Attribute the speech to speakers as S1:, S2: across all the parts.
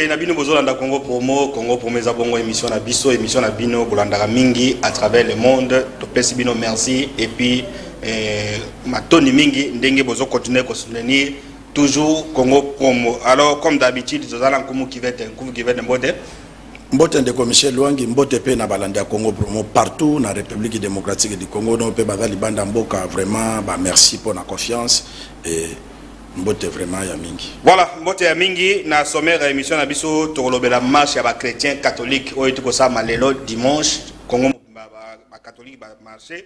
S1: na bino bozolanda Congo Promo eza bongo émission na bino bolandaka mingi à travers le monde. Topesi bino merci et puis matoni mingi ndenge bozo continuer ko soutenir toujours Congo Promo. Alors comme d'habitude tozala nkumu qui va mbote
S2: mbote ndeko Michel Lwangi mbote pe na balanda Congo Promo partout na République démocratique du Congo no pe bazali banda mboka vraiment ba merci pour la confiance et mbote vraiment ya mingi. Voilà,
S1: mbote ya mingi na sommaire émission na biso tokolobela marche ya ba chrétien catholique oyo tukosa malelo dimanche Congo ba catholique ba marché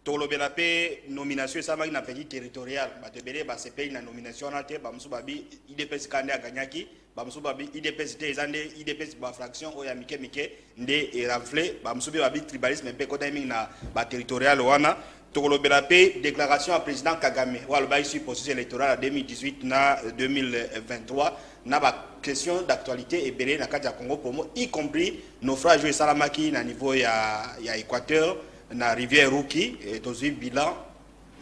S1: tokolobela pe nomination ça na pays territorial ba tebele ba CPI na nomination na te ba musu babi IDPS kande aganyaki ba musu babi IDPS te ezande IDPS ba fraction oyo ya mike nde e raflé ba musu babi tribalisme pe ko timing na ba territorial wana. Tokolobela pe déclaration à président Kagame wala ba ici processus électoral à 2018 na 2023 na ba question d'actualité et belé na kati ya Congo Promo y compris naufrage et salamaki na niveau ya Équateur na rivière Ruki et tozi bilan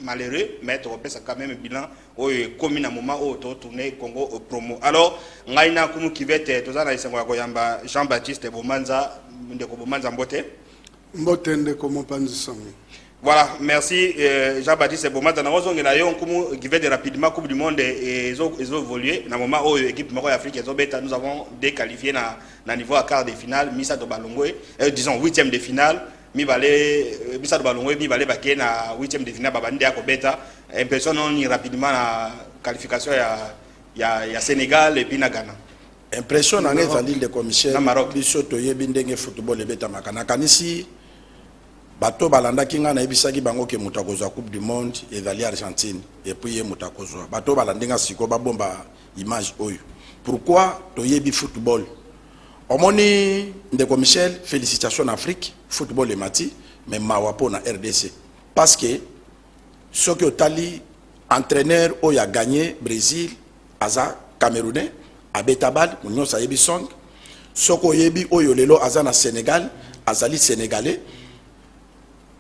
S1: malheureux mais on peut ça quand même bilan au commis na moment où tourner Congo Promo. Alors ngaina kumu kivete tozana isengo ya koyamba Jean-Baptiste Bomanza ndeko Bomanza mbote
S3: ndeko mopanzi.
S1: Voilà, merci Jean-Baptiste Bomata. Nous avons qui va rapidement Coupe du Monde et ils ont évolué. Dans le moment où l'équipe Afrique nous avons déqualifié na niveau à quart de finale, Missa de Balongwe, disons 8e de finale, Missa de Balongwe, mi balé baké na 8e de finale, babandi à Kobeta. Impression on rapidement la qualification ya Sénégal et puis na Ghana.
S2: Impression en est valide de commissaire na Maroc. Biso toyebi ndenge football ebeta makana kanisi. Bato balanda kinga na ebisaki bango ke mutakozwa Coupe du Monde et vali Argentine et puis mutakozwa bato balandinga siko babomba image oyo. Pourquoi toyebi football? Omoni ndeko Michel, félicitations en Afrique, football est mati mais mawapo na RDC parce que ce que Tali entraîneur oyo a gagné Brésil aza Camerounais abetabal munyo sa yebi song soko yebi oyo lelo aza na Sénégal azali sénégalais.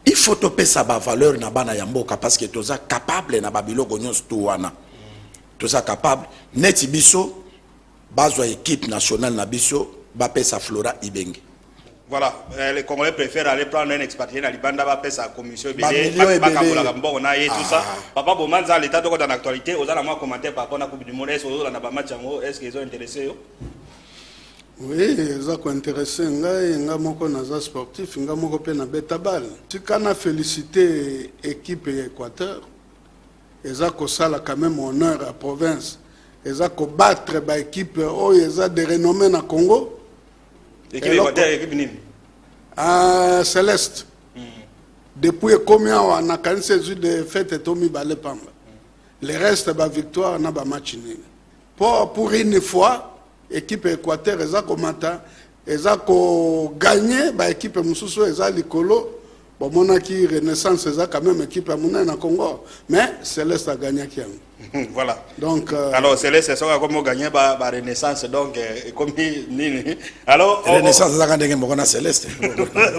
S2: Il faut topé sa valeur na bana yamboka parce que toza capable na babilo gonyos tuwana. Toza capable neti biso bazwa équipe nationale na biso ba pesa Flora Ibenge.
S1: Voilà, les Congolais préfèrent aller prendre un expatrié na libanda ba pesa commission
S2: belé
S1: pas kabola mboko na ye tout ça. Papa Bomanza l'état de dans l'actualité, aux ala moi commentaire par rapport à la Coupe du Monde, est-ce que na ba match yango, est-ce qu'ils ont intéressé yo?
S3: Oui, ça qui intéressé nga moko naza sportif, nga moko pe na betabal. Si kana féliciter équipe Équateur, eza ko sala quand même honneur à province. Eza ko battre ba équipe oh eza de renommée na Congo.
S1: Équipe Équateur, équipe nini?
S3: Ah Céleste. Depuis combien on a quand ces de fête Tomi Balé Pamba. Le reste ba victoire na ba match nini. Pour une fois équipe Équateur eza komata eza ko gagner ba équipe mususu eza likolo bon monaki Renaissance eza quand même équipe à mona na Congo mais Céleste a gagné qui
S1: voilà
S3: donc
S1: alors Céleste ça comme gagner ba Renaissance donc comme nini alors
S2: Renaissance eza quand ndenge moko na Céleste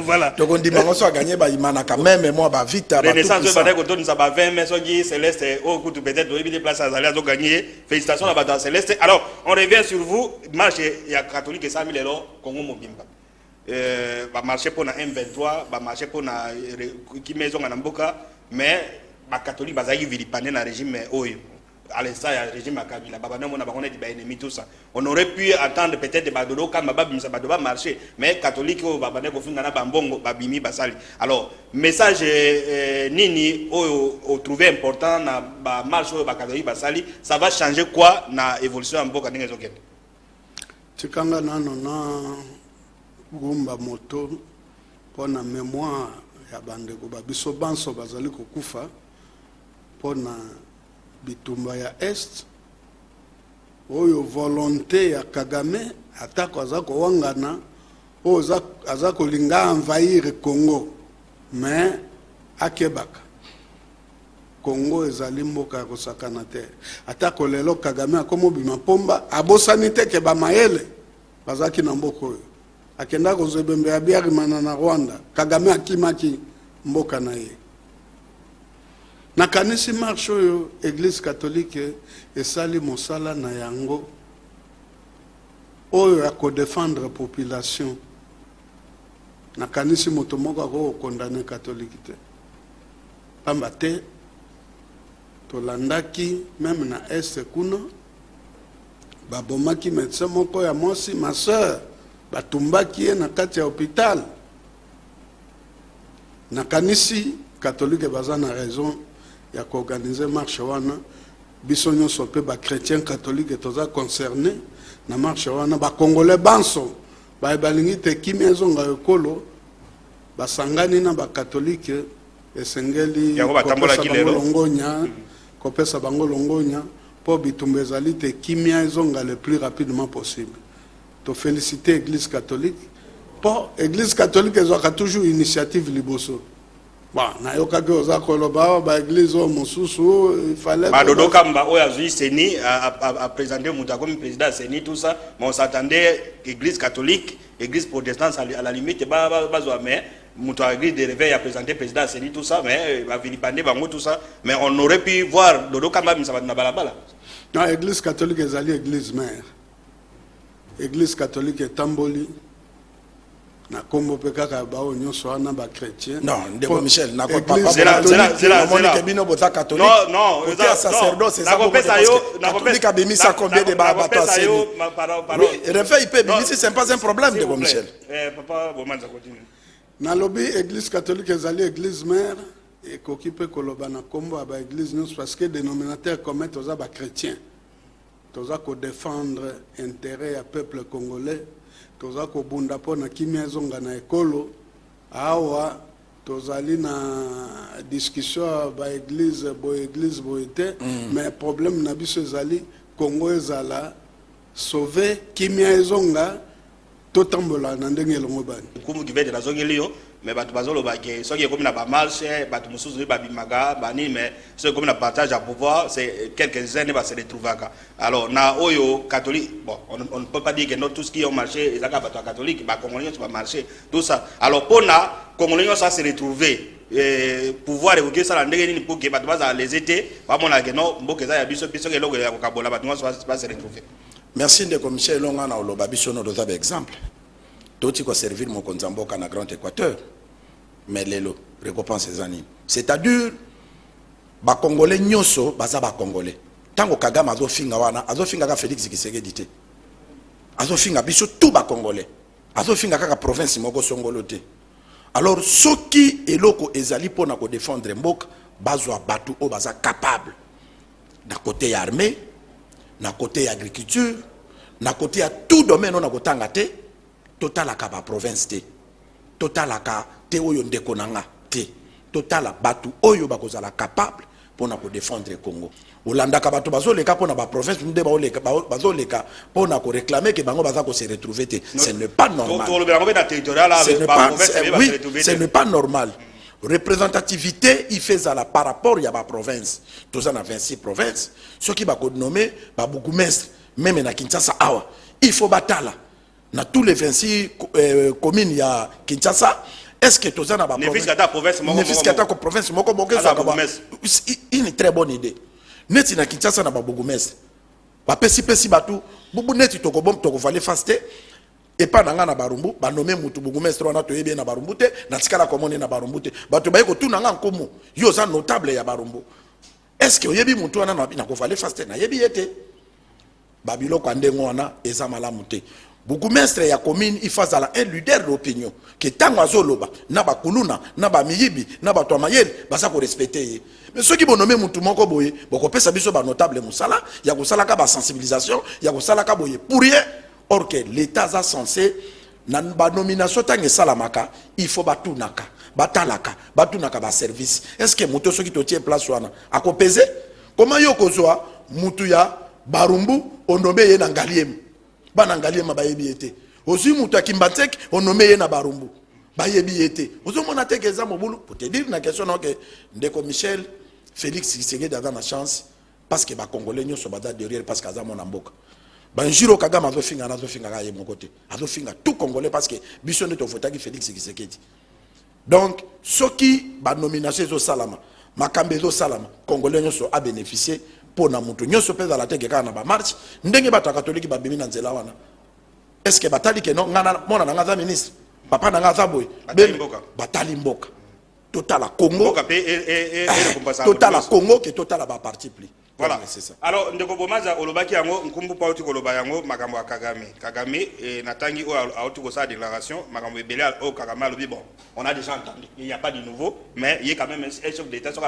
S1: voilà
S2: donc on dit mango so gagner ba imana quand même moi ba vite ba
S1: Renaissance ba ko donne ça ba 20 mais so dit Céleste au coup peut-être doit des places à aller à gagner félicitations à ba Céleste. Alors on revient sur vous marche ya catholique et 100 000 € Congo Mobimba va marcher pour na M23 va marcher pour na qui maison na mboka mais ba catholique bazaki vilipane na régime oyo à l'instant il régime Kabila baba na mona ba connaît ba ennemi tout ça on aurait pu attendre peut-être des badolo comme baba bimisa badoba marcher mais catholique o baba ne ko finga na bambongo babimi basali. Alors message nini o trouvé important na ba marche o ba catholique basali ça va changer quoi na évolution en mboka ndenge zokende
S3: tikanga nano na gumba moto pona mémoire ya bandeko babiso banso bazali kokufa pona bitumba ya est oyo volonté ya Kagame atako azako wangana o azako linga envahir Congo mais akebaka Congo ezali mboka ko sakana te atako lelo Kagame akomo bima pomba abosani te ke ba mayele bazaki na mboko oyo akenda ko zebembe ya biari mana na Rwanda Kagame akimaki mboka na ye na kanisi marche oyo église catholique esali mosala na yango oyo ya kodefendre population nakanisi moto moko akokondane catholique te pamba te tolandaki même na este kuna babomaki médecin moko ya mwasi ma sœur batumbaki ye na kati ya hôpital nakanisi catholique baza na raison ya koorganize marche wana biso nyonso mpe bachrétien catholique toza concerné na marche wana bakongolais banso balingi te kimia ezonga ekolo basangani na bakatholike esengeli kopesa bango longonya mpo bitumba ezali te kimia ezonga le plus rapidement possible tofélicite église catholique mpo église catholique ezwaka toujours initiative liboso nayokaki oza koloba baeglise oyo mosusu ifale
S1: badodo kamba oyo azwi seni apresente moto akomi président ya seni tout ça mais on s'attendait église catholique église protestante à la limite bazwa mais moto à église de réveil a présenté président ya seni tout ça mais bavilipande bango tout ça mais on aurait pu voir dodo kamba misa bato na balabala.
S3: Non, église catholique ezali église mère église catholique etamboli na kombo pe kaka bao nyonso wana ba chrétien.
S2: Non, ndeko Michel na ko
S1: papa
S2: Monique bino bota catholique.
S1: Non,
S2: ça sacerdoce c'est ça. Na ko pesa bimisa combien de bato à seni. Oui, réveil pe bimisi c'est pas un problème ndeko Michel.
S1: Papa Bomanza continue.
S3: Na lobby église catholique ezali église mère et koki pe koloba na kombo ba église nyonso parce que dénominateur commun toza ba chrétien. Toza ko défendre intérêt ya peuple congolais. Toza ko bunda po na kimia ezonga na ekolo awa tozali na discussion ba église boite mais problème na biso ezali Congo ezala sauver kimia ezonga totambola na ndenge elongo bani
S1: kumu kivede na zongeli yo mais bato bazolo bake soki ekomi na ba marche bato mususu babimaga bani mais soki ekomi na partage à pouvoir c'est quelques années va se retrouver. Alors na oyo catholique bon on ne peut pas dire que non tout ce qui ont marché les bato catholique ba congolais va marcher tout ça alors pour na congolais ça se retrouver pouvoir évoquer ça la ndenge ni pour que bato baza les été ba mona que non mboka za ya biso ke logo ya kokabola bato va se retrouver.
S2: Merci ndeko Michel longa na oloba biso no doza exemple toti ko servir mon konzamboka na Grand Équateur mais lelo récompense ezani c'est-à-dire ba congolais nyoso baza ba congolais tango Kagame azofinga wana azofinga ka Félix Tshisekedi te azofinga biso tout ba congolais azofinga kaka province moko songolo te alors soki eloko ezali pona ko défendre mboka bazwa batu o baza capable na côté armée na côté agriculture na côté à tout domaine on a kotanga te total ka ba province te total ka te oyo ndeko nanga te total batu oyo bakozala capable pona ko défendre Congo olanda ka batu bazoleka pona ba province nde bazoleka pona ko réclamer que bango baza ko se retrouver te ce n'est pas normal ce n'est pas normal. Représentativité il fait ça par rapport à la province tous en a 26 provinces ceux qui va nommer ba bourgmestre même na Kinshasa awa il faut batala na tous les 26 communes il y a Kinshasa est-ce que tous en a ba province moko une très bonne idée neti na Kinshasa na ba bourgmestre ba pesi batu bubu neti to ko bom to ko fallait faster et pas dans na barumbu ba nommer mutu bourgmestre wana to yebe na barumbu te na tikala komone na barumbu te bato ba ko tout nanga nkomo yo za notable ya barumbu est-ce que yebi mutu wana na ko fallait faster na yebi yete babilo kwa ndengo wana eza malamu te bourgmestre ya commune il faut un leader d'opinion que tango azoloba na ba kuluna na ba miyibi na ba to mayele basa ko respecter mais ceux qui vont nommer mutu moko boye boko pesa biso ba notable musala ya ko sala ka ba sensibilisation ya ko sala ka boye pour rien. Or que l'État a censé na ba nomination tangue salamaka il faut batunaka batalaka batunaka ba service est-ce que muto soki to tie place wana akopeze comment yo kozwa mutu ya barumbu onome ye na ngaliem bana ngaliem ba yebi ete ozi mutu akimbatek onome ye na barumbu ba yebi ete ozo mona te keza mobulu pour te dire na question non que ndeko Michel Félix Tshisekedi a la chance parce que ba congolais nyoso bada derrière parce que azamo na mboka. Banjiro Kagame azofinga ka ye mon côté azofinga tout congolais parce que biso ne to fotaki Félix Tshisekedi donc soki ba nomination zo salama makambe zo salama congolais nyoso a bénéficié pour na mutu nyoso peza la teke kana ba marche ndenge ba catholique ba bimi na nzela wana est-ce que batali ke non ngana mona na ngaza ministre papa na ngaza boy batali mboka total à Congo total à Congo que total à ba parti pris.
S1: Voilà,
S2: c'est ça.
S1: Alors, ndeko bomaza olobaki yango nkumbu pa uti koloba yango makambo ya Kagame natangi o auti ko sa déclaration makambo ebele o Kagame alobi bon, on a déjà entendu, il n'y a pas de nouveau, mais il y a quand même un chef d'état sur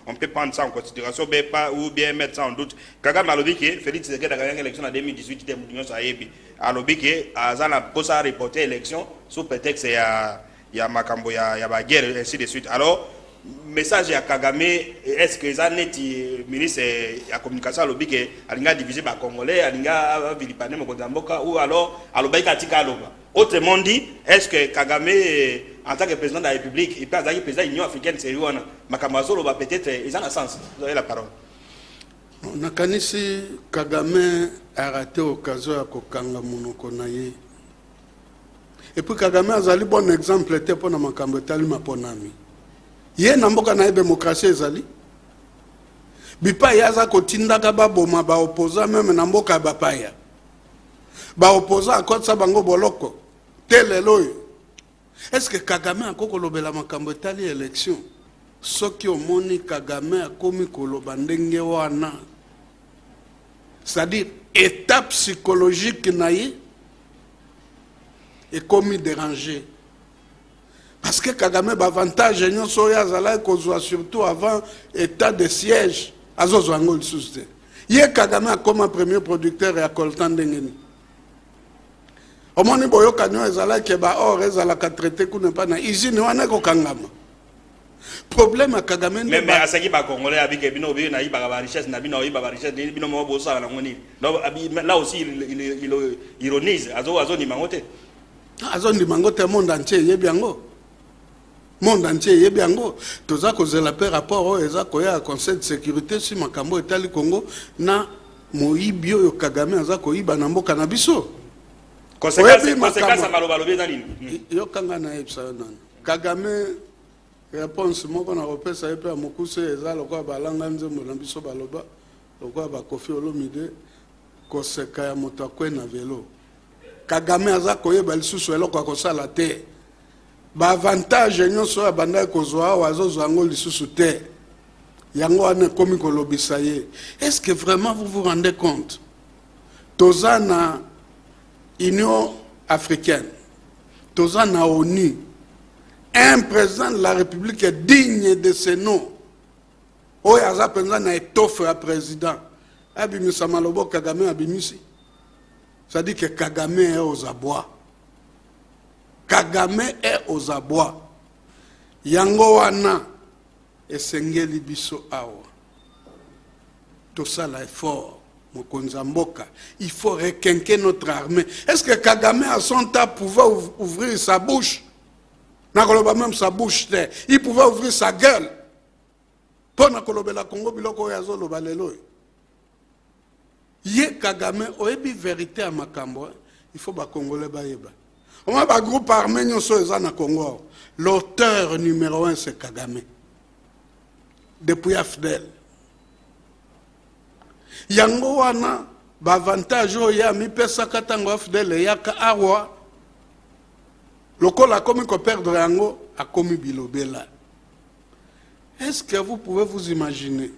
S1: on peut prendre ça en considération pas ou bien mettre ça en doute. Kagame alobi que Félix Tshisekedi a gagné l'élection en 2018 de l'Union Sahebi. Alobi que azana posa reporter élection sous prétexte ya makambo ya ba guerre ainsi de suite. Alors message à Kagame, est-ce que ça net ministre la communication à l'objet que alinga diviser ba congolais alinga vilipane mo Mboka ou alors alobaika tika aloba. Autrement dit, est-ce que Kagame en tant que président de la République et pas le président de l'Union africaine c'est lui makamazo loba peut-être ils ont un sens. Vous avez la parole.
S3: Nakanisi Kagame a raté l'occasion à kokanga monoko na ye. Et puis Kagame azali bon exemple était pour na makambo tali maponami. Ye na mboka na démocratie ezali bipa yaza kotindaka baboma ba opposant même na mboka bapaya ba opposant akotsa bango boloko telelo. Est-ce que Kagame akoko lobela makambo etali élection soki omoni Kagame akomi koloba ndenge wana, c'est-à-dire étape psychologique na ye ekomi dérangé. Parce que Kagame a avantage, surtout avant l'état de siège. Il y a Kagame comme premier producteur et à Coltan Dengeni. Au moment où il y a des gens qui traité qu'on n'est pas dans ici, nous avons Kagame. Problème à Kagame.
S1: Mais à ce qui est congolais, avec la richesse, là aussi il ironise. Azo ni mangote.
S3: Azo ni mangote monde entier, il y a bien monde entier yebi yango toza kozela pe rapport o eza koya conseil de sécurité si makambo etali Congo na moyibi oyo Kagame aza koyiba na mboka na biso conséquence maloba lobi na nini yo kanga na epsa nana Kagame réponse moko na repesa epe ya mokuse eza lokwa balanga nzembo na biso baloba lokwa ba Kofi Olomide koseka ya moto akwe na velo Kagame aza koyeba lisusu eloko akosala te ba avantage nyonso ya banda kozwa wazozo ngo lisusu te yango ane komi kolobisa ye. Est-ce que vraiment vous vous rendez compte tozana Union africaine tozana ONU un président de la République est digne de ce nom oyo aza penza na étoffe ya président abimisa malobo Kagame abimisi, c'est-à-dire que Kagame est aux abois. Kagame est aux abois. Yango wana esengeli biso awa. Tout ça là est fort. Mokonza mboka. Il faut requinquer notre armée. Est-ce que Kagame à son temps pouvait ouvrir sa bouche? Nakoloba même sa bouche. Il pouvait ouvrir sa gueule. Pour nakoloba la Congo biloko yazo loba lelo. Ye Kagame oebi vérité à makambo. Il faut ba Congolais ba yeba. On a un groupe armé na Congo. L'auteur numéro 1 c'est Kagame. Depuis Afdel. Yango wana ba avantage oya mi pesa katango Afdel yaka awa. Lokola komi ko perdre yango a komi bilobela. Est-ce que vous pouvez vous imaginer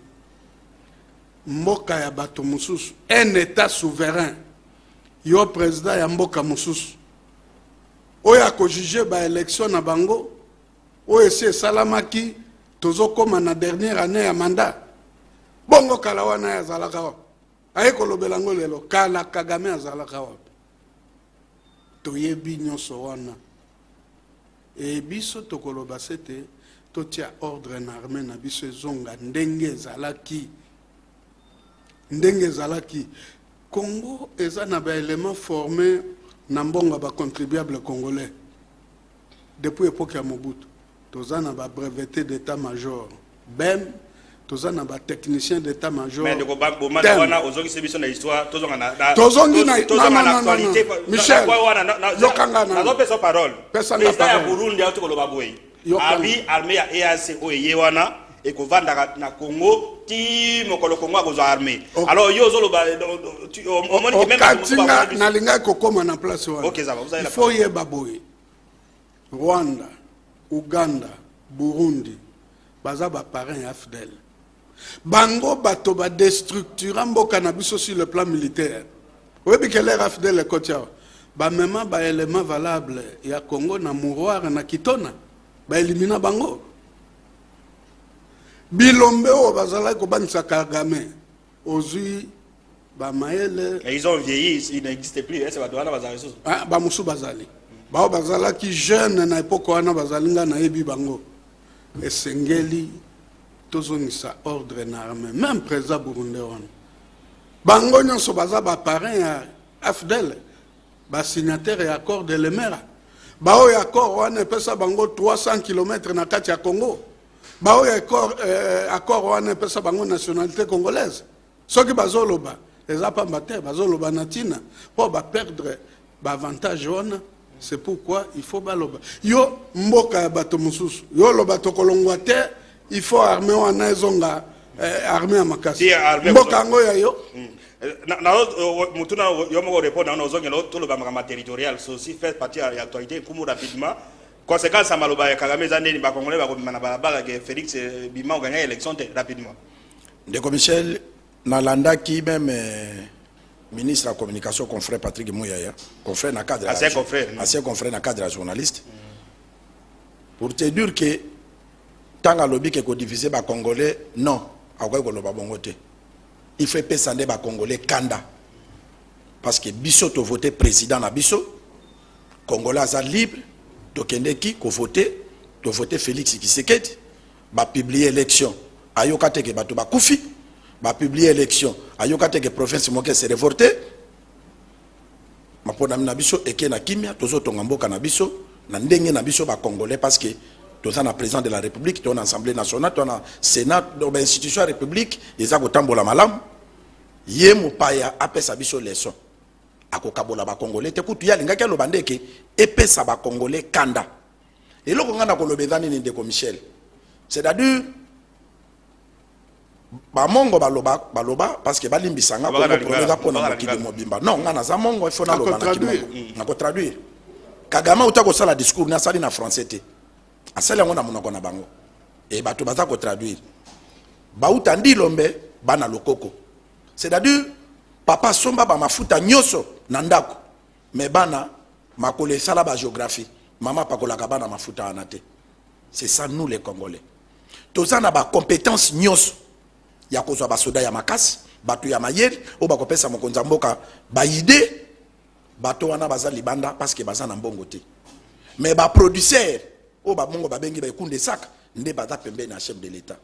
S3: mboka ya bato mususu, un état souverain, yo président ya mboka mususu oya ko juger ba élection na bango oyo c'est salamaki tozo koma na dernière année ya mandat bongo kala wana ya zalaka wa ay ko lobela ngo lelo kala Kagame azalaka wa toyebi nyonso wana e biso tokoloba sete totia ordre na armée na biso zonga ndenge zalaki Congo eza na ba élément formé Nambonga ba contribuable congolais depuis l'époque ya Mobutu tozana ba breveté d'état-major BEM tozana ba technicien d'état-major
S1: mais de bomana wana ozongi sebiso na histoire tozonga na
S3: actualité Michel yokanga na
S1: pesa parole président ya Burundi auto koloba boy abi armée ya EAC oye wana et qu'on va na Congo ti mokolo Congo akozwa armée alors yo zolo ba au moins même
S3: Katinga na linga kokoma na place wana.
S1: OK ça va, vous avez
S3: il faut yeba boye Rwanda, Uganda, Burundi baza ba parrain ya FDL. Bango bato ba déstructurer mboka na biso sur le plan militaire. Oyebi que l'air FDL kotia ba mema ba élément valable ya Congo na mouroir na Kitona ba éliminer bango. Bilombe o bazala ko banisa Kagame ozui ba maele
S1: ils ont vieilli, ils n'existent plus, c'est ba douana bazala ressources.
S3: Ah ba musu bazali. Ba bazala ki jeune na epoko wana bazalinga na yebi bango. Esengeli tozongisa ordre na armée même président burundais wana. Bango nyonso baza ba parrain ya AFDEL ba signataire ya accord de Lemera. Ba o ya accord wana pesa bango 300 km na kati ya Congo. Ba o ya accord wana pesa bango nationalité congolaise. Soki bazoloba eza pamba te bazoloba natina po ba perdre ba avantage wana. C'est pourquoi il faut baloba. Yo mboka ya bato mususu. Yo loba to kolongwa te, il faut armer wana ezonga armer makasi. Mboka ngo ya yo.
S1: Na mutuna yo mo répondre na ozonga lo to loba makama territorial so aussi fait partie de l'actualité pour rapidement. Conséquence à maloba ya Kagame zaneni ba congolais ba ko na balabala ke Félix Bima o gagner élection rapidement.
S2: Ndeko Michel Nalanda qui même ministre de la communication, confrère Patrick Mouyaya, confrère dans le cadre ancien confrère dans le cadre de la journaliste, pour te dire que tant que lobby qui est divisé par Congolais, non, il faut pas s'en par Congolais Kanda. Parce que Bisso a voté président à Bisso, Congolais sont libres, donc qui a voté Félix Tshisekedi, va publier l'élection, ayokate ke bato ba kufi. Va publier l'élection ayokate que province moke se révolté mapona na biso eke na kimia tozo tonga mboka na biso na ndenge na biso ba congolais parce que toza na président de la république to na assemblée nationale to na sénat do ba institution ya république eza ko tambola malam ye mopaya apesa biso leçon akokabola ba congolais te kutu ya linga ke lo bandeke epesa ba congolais kanda eloko ngana ko lobezani ni Ndeko Michel c'est-à-dire ba mongo baloba parce que balimbisanga ko promettre pour na mokili mobimba non ngana za mongo il faut na loba na ko traduire Kagame utako sala discours na sali na français te asali ngo na monoko na bango et bato baza ko traduire ba utandi lombe bana lokoko c'est-à-dire papa somba ba mafuta nyoso na ndako mais bana makole sala ba géographie mama pakola kabana mafuta anate c'est ça nous les Congolais tozana ba compétence nyoso ya kozwa basoda ya makasi bato ya mayeri o bakopesa mokonza mboka ba idée bato wana baza libanda parce que baza na mbongo te mais ba producteur o ba mongo ba bengi ba ekunde saka nde baza pembe na chef de l'état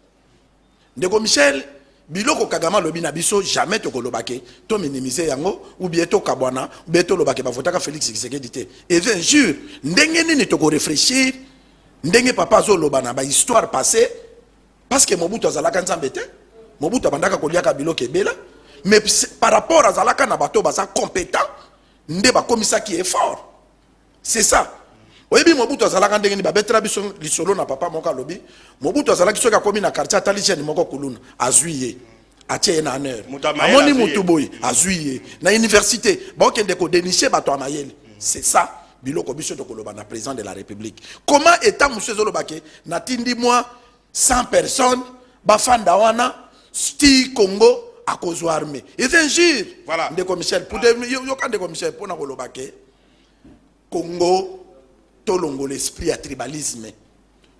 S2: Ndeko Michel biloko Kagame lobi na biso jamais to kolobake to minimiser yango ou bien to kabwana ou bien to lobake ba votaka Félix Tshisekedi te et bien jure ndenge nini to ko réfléchir ndenge papa zo loba na ba histoire passée parce que Mobutu azalaka nzambe te Mobutu abandaka koliaka biloko ebela mais par rapport à zalaka na bato baza compétent nde ba komisa qui est fort c'est ça oyebi Mobutu azalaka ndenge ni ba betra biso lisolo na papa moka lobi Mobutu azalaki soka komi na quartier atali jeune moko kuluna azuiye atie na honneur amoni mutu boy azuiye na université ba okende ko dénicher bato amayele c'est ça biloko biso to koloba na président de la république comment état monsieur zolobake na tindi moi 100 personnes bafanda wana sti Congo à cause armée ils injure
S1: voilà
S2: Ndeko Michel pour Ndeko Michel pour na kolobake Congo tolongo l'esprit à tribalisme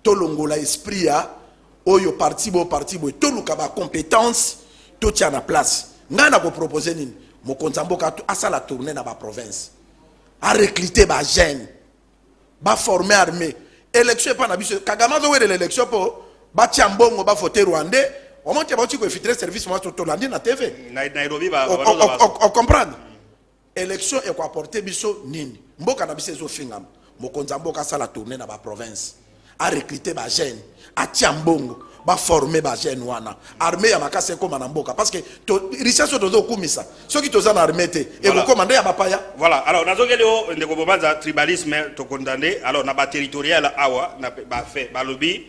S2: tolongo l'esprit à oyo parti bo toluka ba compétence to tia na place ngana ko proposer nini mokonza mboka asala tourner na ba province a recruter ba jeune ba former armée élection pas na biso Kagame zo wele l'élection po ba tia mbongo ba voter rwandais on monte ba tiko filtrer service moi to landi na TV
S1: Nairobi ba
S2: on comprendre élection et ko apporter biso nini mboka na biso zo fingam mokonza mboka sala tourner na ba province a recruter ba jeune a tia mbongo ba former ba jeune wana armée ya makase ko na mboka parce que richesse to zo kumisa soki to za na armée te et ko commander ya bapaya
S1: voilà alors nazokeli o Ndeko Bobanza tribalisme to condamné alors na ba territorial awa na ba fait ba lobby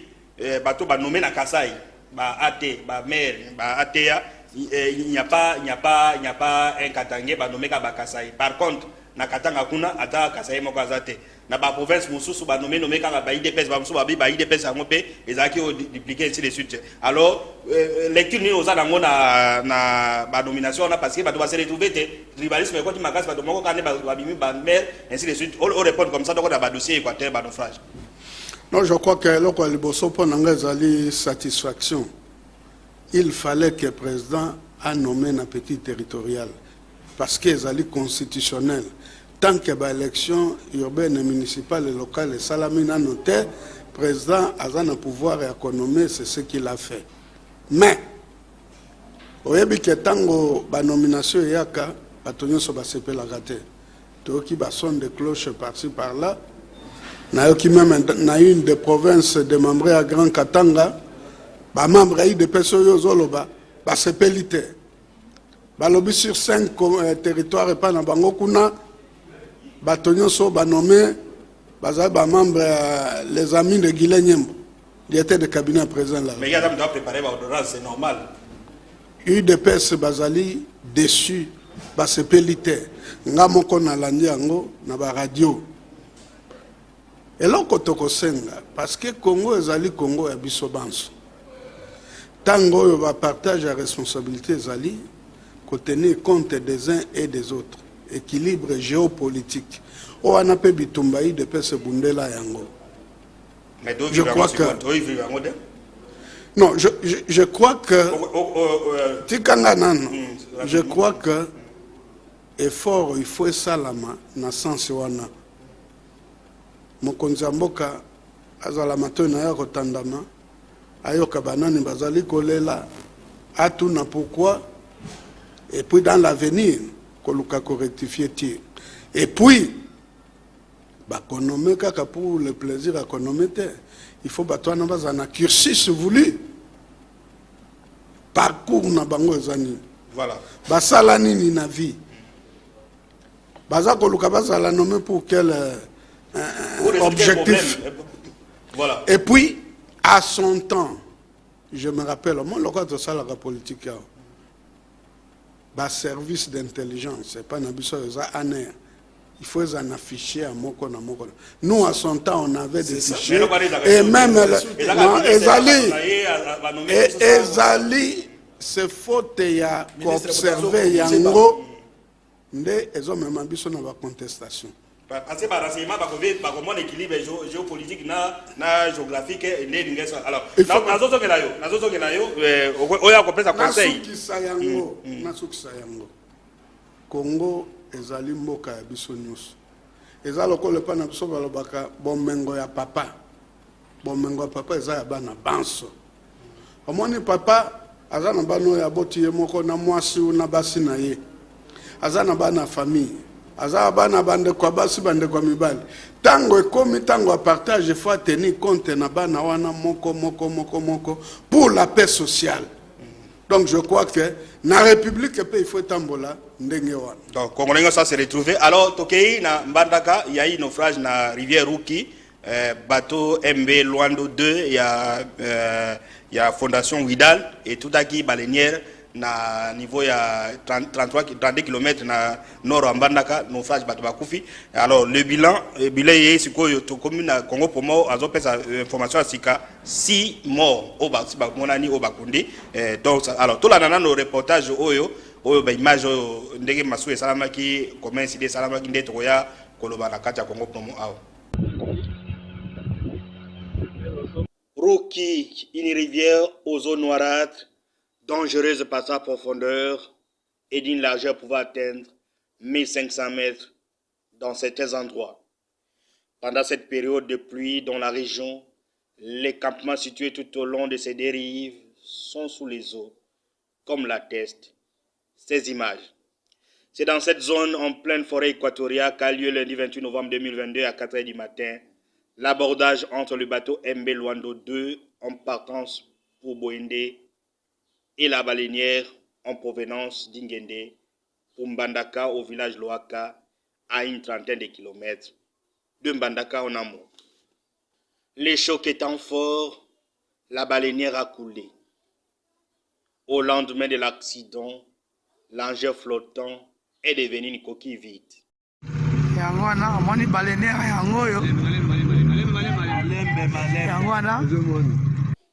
S1: bato ba nommé na Kasai ba AT, ba maire, ba ATA, il n'y a pas un Katangé ba nommé Kabakasai. Par contre, na Katanga kuna ata Kasai moko azate. Na ba province mususu ba nommé kanga ba IDPS ba mususu ba IDPS ngope ezaki o dupliquer ainsi de suite. Alors lecture ni oza ngo na ba nomination na parce que ba doit se retrouver te tribalisme ko ti makas ba moko kane ba bimi ba maire ainsi de suite. On répond comme ça donc na ba dossier équateur ba naufrage.
S3: Non, je crois que loko liboso pour n'angazali satisfaction. Il fallait que le président a nommé un petit territorial parce que c'est constitutionnel. Tant que l'élection urbaine, municipale et locale, Salamina noté, le président a un pouvoir économique, c'est ce qu'il a fait. Mais, au début que tango la nomination yaka, batonyo so basepe la gâté. Toki ba son de cloche par-ci par-là. Nayoki même na une des provinces démembrées à Grand Katanga. Ba membre de personnes zoloba ba sepelite ba lobi sur 5 territoires et pas na bango kuna ba tonyo so ba nommé ba membre les amis de Guilé Nyembo il était de cabinet président là
S1: mais il y a d'abord doit préparer ba ordonnance c'est normal
S3: UDPS bazali déçu ba sepelite ngamoko na landi yango na ba radio et là kotoko senga parce que Congo ezali Congo ya biso banso. Tango va partager la responsabilité Zali, qu'on tenir compte des uns et des autres. Équilibre géopolitique. On a pas bitumbaï de pese bundela yango.
S1: Mais je crois que
S3: non, je crois que je crois que effort il faut salama na sens wana. Mokonzi mboka azala matona ya kotandama. Ayoka banani bazali kolela atuna pourquoi et puis dans l'avenir koluka correctifier tir et puis ba konomé kaka pour le plaisir à konomé il faut batwana bazana cursus voulu parcours na bango ezani
S1: voilà
S3: basala nini na vie baza koluka bazala nommé pour quel objectif
S1: voilà
S3: et puis à son temps, je me rappelle, moi, le ça la politique, service d'intelligence, c'est pas n'abisso il faut en afficher à moko na moko. Nous, à son temps, on avait des fichiers et même Ezali, c'est faute ya observer yango, nde ezo même abisso na ba contestation.
S1: Parce que par renseignement, par un équilibre géopolitique, na géographique, alors,
S3: Congo ezali mboka ya biso nyonso. Eza lokole pa na biso balobaka bomengo ya papa. Bomengo ya papa eza ya bana banso. Omoni papa aza na bano ya boti ye moko na mwasi na basi na ye. Aza na bana famille. Aza bana bande kwa basi bande kwa mibali. Tango ekomi tango a partage il faut tenir compte na bana wana moko pour la paix sociale. Donc je crois que na République il faut tambola ndenge wana.
S1: Donc Congolais ça se retrouver. Alors tokei na Mbandaka il y a eu naufrage na rivière Ruki, bateau MB Luando 2 il y a fondation Widal et tout à qui baleinière na niveau ya 32 km na nord en Mbandaka naufrage bateau bakufi. Alors le bilan est sikoyo to commune na Congo Pomo azo pesa information à sika 6 morts au monani au Bakundi. Donc alors tout la nana no reportage oyo ba image ndenge masu e salama ki comment incident salama ki ndeto ya koloba na kati ya Congo Pomo awo. Ruki, une rivière aux eaux noirâtres, dangereuse par sa profondeur et d'une largeur pouvant atteindre 1500 mètres dans certains endroits. Pendant cette période de pluie dans la région, les campements situés tout au long de ces dérives sont sous les eaux, comme l'attestent ces images. C'est dans cette zone en pleine forêt équatoriale qu'a lieu lundi 28 novembre 2022 à 4h du matin l'abordage entre le bateau MB Luando 2 en partance pour Boinde et la baleinière en provenance d'Ingende pour Mbandaka au village Loaka à une trentaine de kilomètres de Mbandaka en amont. Les chocs étant forts, la baleinière a coulé. Au lendemain de l'accident, l'engin flottant est devenu une coquille vide.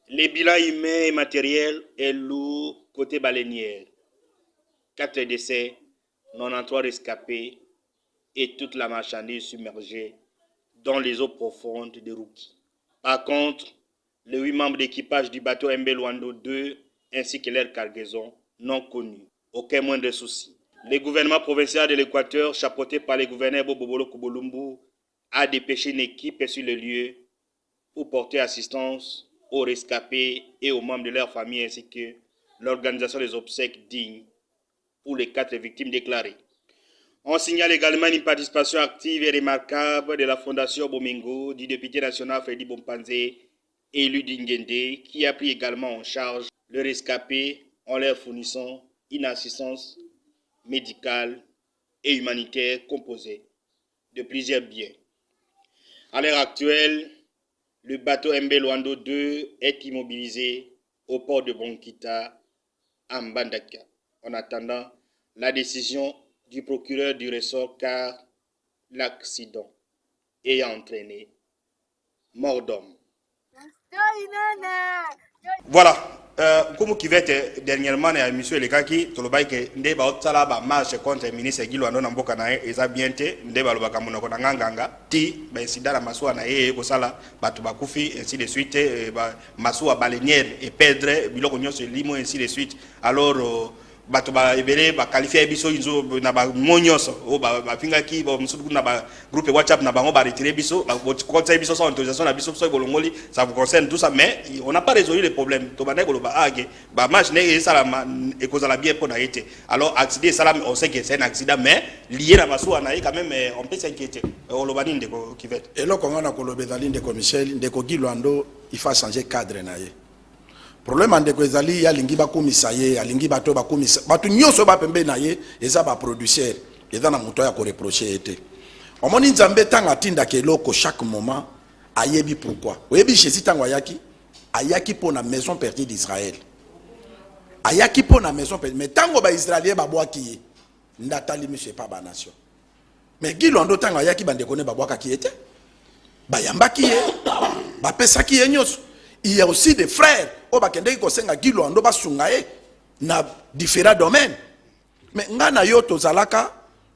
S1: Les bilans humains et matériels est lourd côté baleinière. 4 décès, 93 rescapés et toute la marchandise submergée dans les eaux profondes de Rouki. Par contre, les 8 membres d'équipage du bateau MB Luando 2 ainsi que leur cargaison non connus. Aucun moindre souci. Le gouvernement provincial de l'Équateur, chapeauté par le gouverneur Bobolo Kubolumbu, a dépêché une équipe sur le lieu pour porter assistance aux rescapés et aux membres de leur famille ainsi que l'organisation des obsèques dignes pour les 4 victimes déclarées. On signale également une participation active et remarquable de la Fondation Bomingo, du député national Freddy Bompanze, élu d'Ingende, qui a pris également en charge le rescapé en leur fournissant une assistance médicale et humanitaire composée de plusieurs biens. À l'heure actuelle, le bateau MB Luando 2 est immobilisé au port de Bonkita, à Mbandaka, en attendant la décision du procureur du ressort car l'accident ayant entraîné mort d'homme. Voilà. Comme qui va être dernièrement à monsieur Lekaki, tolobai ke ndeba otsala ba marche contre le ministre Guy Luando na mboka na eza bien te ndeba lobaka monoko na nganga ti ba incident la masua na ye ko sala batu bakufi ainsi de suite ba masua baleinière et perdre biloko nyonso limo ainsi de suite alors bato ba ebele ba qualifier biso inzo na ba monyoso o ba finga ki ba musudu na ba groupe WhatsApp na bango ba retirer biso ba conseil biso sans autorisation na biso so bolongoli ça vous concerne tout ça mais on n'a pas résolu les problèmes to ba ndeko ba age ba match ne sala e cause la bien pour na été alors accident sala on sait que c'est un accident mais lié na masua na quand même on peut s'inquiéter on lo bani ndeko qui fait
S2: et là quand on a kolobé dans ndeko Michel ndeko Guy Luando il faut changer cadre na ye. Problème andeko ezali ya lingi bakumisa ye alingi bato bakumisa batu nyonso bapembe na ye eza ba producteur eza na moto ya ko reprocher ete omoni nzambe tanga tinda ke loko chaque moment ayebi pourquoi oyebi Jésus tanga ayaki pour na maison perdue d'Israël ayaki pour na maison perdue mais tango ba israélien babwaki ye ndatali monsieur pas ba nation mais Guy Luando tanga ayaki bandeko ne babwaka ki ete bayambaki ye bapesaki ye nyonso. Il y a aussi des frères au bakende ko senga Guy Luando basungae na différents domaines mais ngana yo tozalaka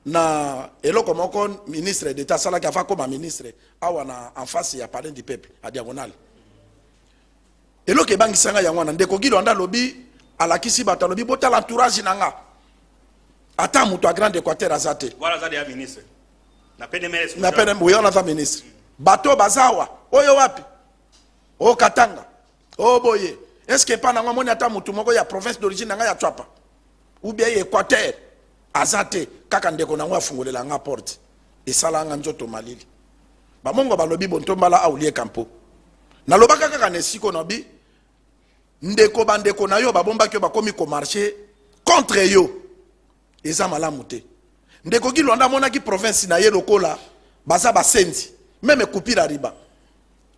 S2: na eloko moko ministre d'état salaka fa comme ministre awa na en face ya parler du peuple à diagonale eloko bangi sanga yango na ndeko Guy Luando lobi alakisi batalobi bota l'entourage nanga ata muto a grande Équateur azate
S1: voilà ça des ministre na PNMS
S2: na PNM oui on a ministre bato bazawa oyo wapi o Katanga o boye est-ce que pas na moni ata mutu moko ya province d'origine nga ya Tswapa ou bien Équateur azate kaka ndeko na ngwa fungolela nga porte et sala nga nzoto malili ba mongo balobi bontombala aulie campo na lobaka kaka nesiko nobi ndeko bandeko na yo babomba ke bakomi ko marcher contre yo eza malamu te ndeko Guy Luando mona ki province na ye lokola baza basenzi même kupira riba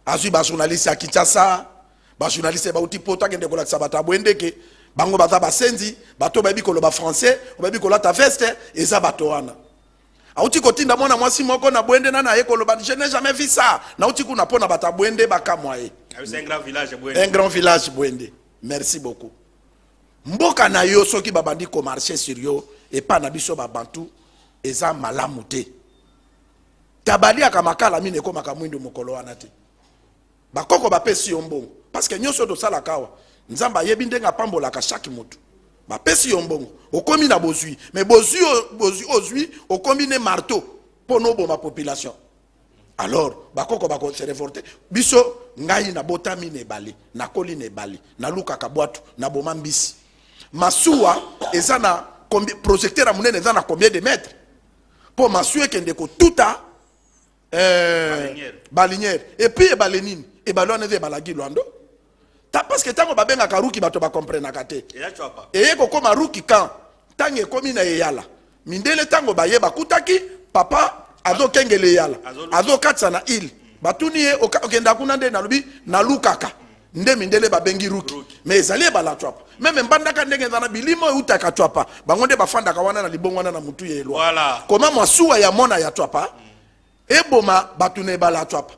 S2: azui ba journaliste à Kinshasa ba journaliste ba uti poto akende kola sabata bwendeke bango baza basenzi bato babi koloba français babi kolata veste eza bato wana auti kotinda mona mwasi moko na bwende na ye koloba je n'ai jamais vu ça na uti kuna pona bata bwende bakamwaye
S1: c'est un grand village bwende
S2: un grand village bwende merci beaucoup mboka na yo soki babandi ko marcher sur yo et pas na biso ba bantu eza malamu te tabali akamakala mine ko makamwindo mokolo wana te bakoko bapesi yo mbongo parce que nyonso tosala kawa nzamba yebi ndenga pambolaka chaque motu bapesi yo mbongo okomi na bozwi mais bozwi ozwi okomi ne marteau pour no boma population alors bakoko bako se révolter biso ngai na botami ne bali na koli ne bali na luka kabwatu na boma mbisi masuwa eza na projecteur amunene eza na combien de mètres pour masuwa kende ko tuta balinière et puis balenine et balone de balagi Luando ta parce que tango babenga karuki bato ba comprendre kate et yeko koma ruki kan tango ekomi na yala mindele tango baye bakutaki papa azo kengele yala azo katsa na il batuni ye okenda kuna nde na lobi na lukaka nde mindele babengi ruki mais ezali bala twapa même mbandaka ndenge zana bilimo utaka twapa bango nde bafandaka wana na libongo wana na mutu ye elwa
S1: voilà
S2: koma masuwa ya mona ya twapa eboma batune bala twapa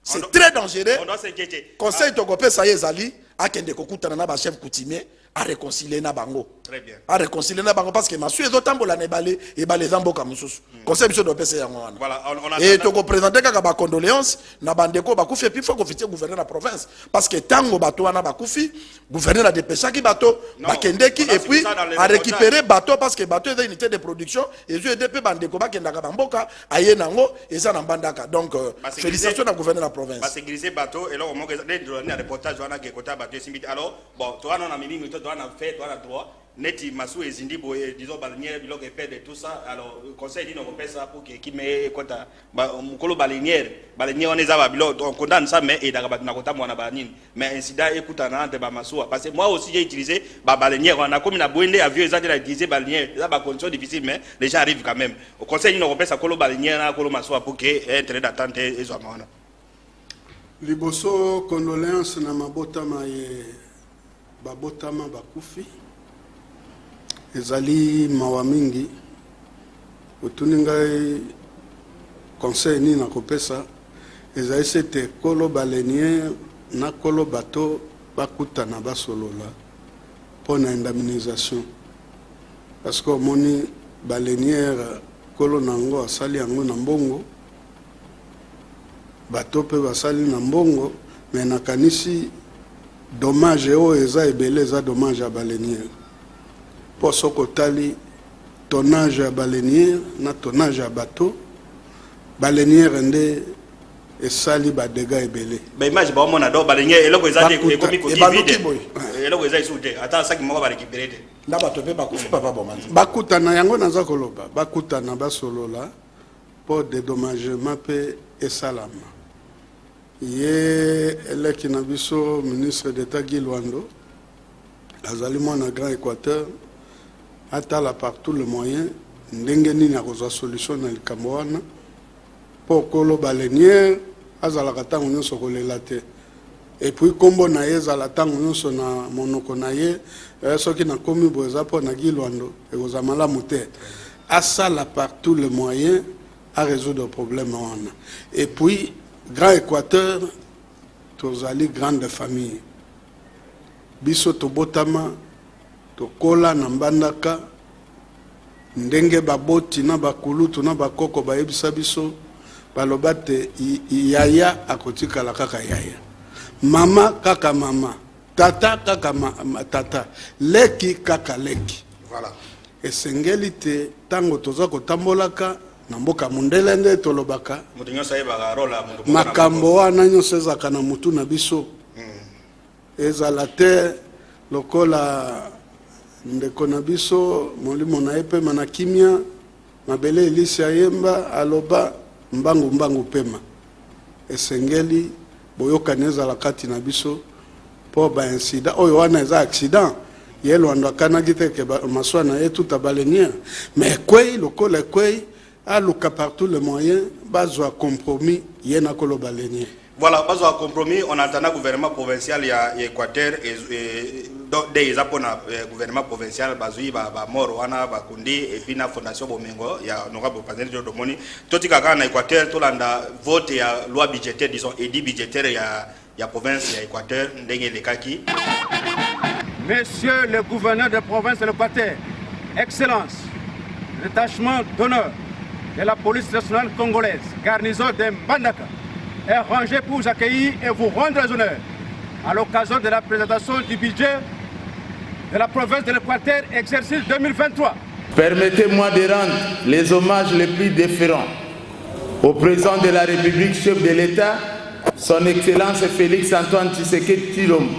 S2: c'est très dangereux
S1: on doit s'inquiéter
S2: conseil tokopesa ye ezali akende kokutana na ba chef coutumier à réconcilier na bango.
S1: Très bien.
S2: À réconcilier na bango parce que masu ezo tambola na ebale zamboka mususu. Conseil biso do pesa yango wana.
S1: Voilà, on a
S2: et to ko présenter kaka ba condoléances na bandeko ba kufi puis faut ko fitie gouverneur la province parce que tango bato wana ba kufi gouverneur a dépêché ki bato ba kendeki et puis à récupérer bateau parce que bateau est une unité de production et je DP bandeko ba kendaka bamboka aye nango eza na mbandaka. Donc félicitations na gouverneur la province.
S1: Ba sécuriser bateau et là au moins des donner reportage wana ke kota bateau simbi. Alors bon, toi on a mimi toi on a fait toi on a droit neti masu ezindi boye disons balinière biloko épais de tout ça. Alors conseil dit non on fait ça pour que qui met kota mukolo balinière on est à biloko on condamne ça mais et dakaba na kota mwana banini mais incident écoute en entre ba masu parce que moi aussi j'ai utilisé ba balinière on a comme na boende avion ça déjà utilisé balinière ça ba condition difficile mais les gens arrivent quand même. Au conseil dit non on fait ça kolo balinière na kolo masu pour que intérêt d'attente ezo amana.
S3: Liboso condoléances na mabotama ye babotama bakufi ezali mawa mingi otuni ngai conseil ni na kopesa ezali sete kolo balenier na kolo bato bakutana basolola pona indemnisation parce que omoni balenière kolo nango asali yango na mbongo bato pe basali na mbongo mais nakanisi dommage oyo eza ebele eza dommage ya balenière po soko tali tonnage ya balenière na tonnage ya bateau balenière nde esali badega ebele
S1: ba image ba omona do balenière eloko ezali ekomi kotivide eloko ezali soute ata saki moko ba récupérer te
S2: na bato pe bakufi papa bomani
S3: bakutana yango naza koloba bakutana basolola po dédommagement pe esalama ye eleki na biso ministre d'état Guy Lwando azali mwana Grand Équateur atala par tous les moyens ndenge nini akozwa solution na likambo wana po kolo balenière azalaka ntango nyonso kolela te et puis kombo na ye ezala ntango nyonso na monoko na ye soki nakomi boye eza mpo na Guy Lwando ekozala malamu te asala par tous les moyens à résoudre le problème wana et puis Grand Équateur tozali grande famille biso tobotama tokola na mbandaka ndenge baboti na bakulutu na bakoko bayebisa biso baloba te yaya akotikala kaka yaya mama kaka mama tata kaka tata leki kaka leki.
S1: Voilà.
S3: Esengeli te tango toza kotambolaka na mboka mundele nde tolobaka
S1: mutu nyonso ayebaka role ya mutu
S3: makambo wana nyonso ezalaka na mutu na biso ezala te lokola ndeko na biso molimo na ye pema na kimia mabele elisi ayemba aloba mbangu pema esengeli boyokani ezala kati na biso po ba incident oyo wana eza accident ye Lwando akanaki te ke maswa na ye tout abalenière mais kwei lokola kwei aluka par tous les moyens bazwa compromis yena kolo balenière.
S1: Voilà, bazo a compromis on entend le gouvernement provincial ya Équateur et donc des apona gouvernement provincial bazui ba mort wana ba kundi et puis na fondation Bomengo ya honorable président de Domoni toti kaka na Équateur to landa vote ya loi budgétaire disons édit budgétaire ya province ya Équateur ndenge lekaki.
S4: Messieurs les gouverneurs de province de l'Équateur, Excellence, le détachement d'honneur de la police nationale congolaise, garnison de Mbandaka, est rangé pour vous accueillir et vous rendre les honneurs à l'occasion de la présentation du budget de la province de l'Équateur, exercice 2023.
S5: Permettez-moi de rendre les hommages les plus déférents au président de la République, chef de l'État, son Excellence Félix Antoine Tshisekedi Tshilombo,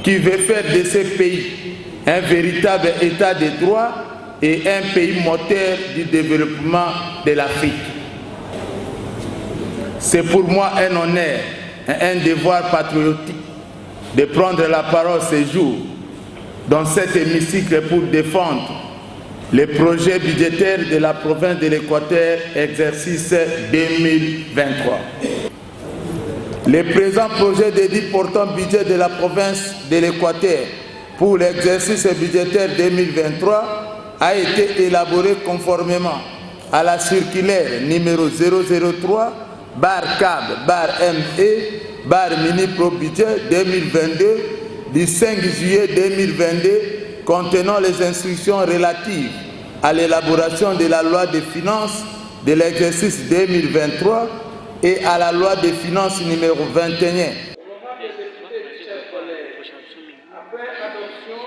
S5: qui veut faire de ce pays un véritable état de droit et un pays moteur du développement de l'Afrique. C'est pour moi un honneur et un devoir patriotique de prendre la parole ce jour dans cet hémicycle pour défendre les projets budgétaires de la province de l'Équateur, exercice 2023. Le présent projet de dit portant budget de la province de l'Équateur pour l'exercice budgétaire 2023 a été élaboré conformément à la circulaire numéro 003/CAB/ME/Mini Pro Budget 2022 du 5 juillet 2022 contenant les instructions relatives à l'élaboration de la loi de finances de l'exercice 2023 et à la loi de finances numéro 21.
S6: Après adoption,